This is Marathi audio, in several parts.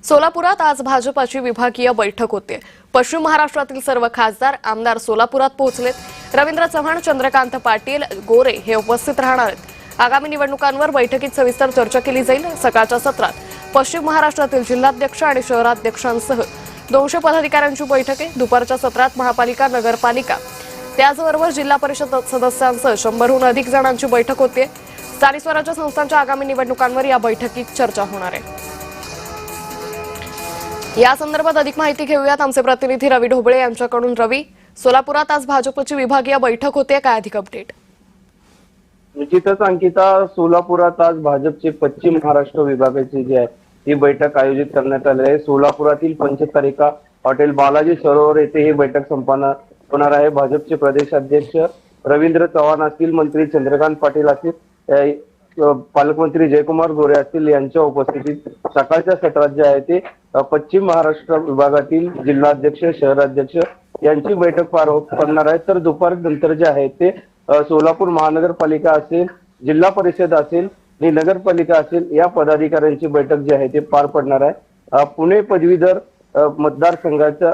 सोलापुरात आज भाजपाची विभागीय बैठक होते। पश्चिम महाराष्ट्रातील सर्व खासदार आमदार सोलापुरात पोहोचलेत। रवींद्र चव्हाण, चंद्रकांत पाटील, गोरे हे उपस्थित राहणार आहेत। आगामी निवडणुकांवर बैठकीत सविस्तर चर्चा केली जाईल। सकाळच्या सत्रात पश्चिम महाराष्ट्रातील जिल्हाध्यक्ष आणि शहराध्यक्षांसह 200 पदाधिकाऱ्यांची बैठक आहे। दुपारच्या सत्रात महापालिका, नगरपालिका त्याचबरोबर जिल्हा परिषद सदस्यांसह 100हून अधिक जणांची बैठक होते। स्थानिक स्वराज्य संस्थांच्या आगामी निवडणुकांवर या बैठकीत चर्चा होणार आहे। या संदर्भात अधिक माहिती घेऊयात आमचे प्रतिनिधी रवी ढोबळे यांच्याकडून। रवी, सोलापुरात आज भाजपची विभागीय बैठक होते, काय अधिक अपडेट? निश्चितच अंकिता, सोलापुरात आज भाजपचे पश्चिम महाराष्ट्र विभागाची जी आहे ही बैठक आयोजित करण्यात आली आहे। सोलापुरातील पंचतारिका हॉटेल बालाजी सरोवर येथे ही बैठक संपन्न होणार आहे। भाजपचे प्रदेश अध्यक्ष रवींद्र चव्हाण असतील, मंत्री चंद्रकांत पाटील असतील, पालकमंत्री जयकुमार गोरे असतील यांच्या उपस्थितीत सकाळच्या सत्रात जे आहे ते पश्चिम महाराष्ट्र विभागातील जिल्हाध्यक्ष, शहराध्यक्ष यांची बैठक पार पडणार आहे। तर दुपारनंतर जे आहे ते सोलापूर महानगरपालिका असेल, जिल्हा परिषद असेल आणि नगरपालिका असेल या पदाधिकाऱ्यांची बैठक जी आहे ते पार पडणार आहे। पुणे पदवीधर मतदारसंघाच्या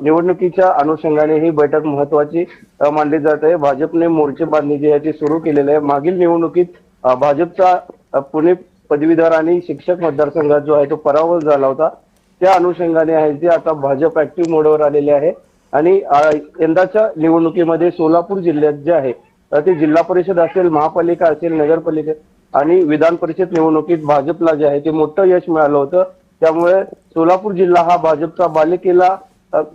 निवडणुकीच्या अनुषंगाने ही बैठक महत्वाची मानली जात आहे। भाजपने मोर्चे बांधणी जी आहे ती सुरू केलेली आहे। मागील निवडणुकीत भाजपचा पुणे पदवीधर आणि शिक्षक मतदारसंघात जो आहे तो पराभव झाला होता। त्या अनुषंगाने आहे ते आता भाजप ऍक्टिव्ह मोडवर आलेले आहे आणि यंदाच्या निवडणुकीमध्ये सोलापूर जिल्ह्यात जे आहे ते जिल्हा परिषद असेल, महापालिका असेल, नगरपालिका आणि विधान परिषद निवडणुकीत भाजपला जे आहे ते मोठं यश मिळालं होतं। त्यामुळे सोलापूर जिल्हा हा भाजपचा बालेकिल्ला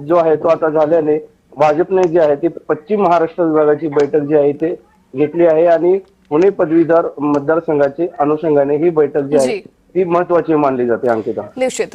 जो आहे तो आता झाल्याने भाजपने जे आहे ते पश्चिम महाराष्ट्र विभागाची बैठक जी आहे ते घेतली आहे आणि पुणे पदवीधर मतदारसंघाचे अनुषंगाने ही बैठक जी आहे ती महत्वाची मानली जाते अंकिता। निश्चित।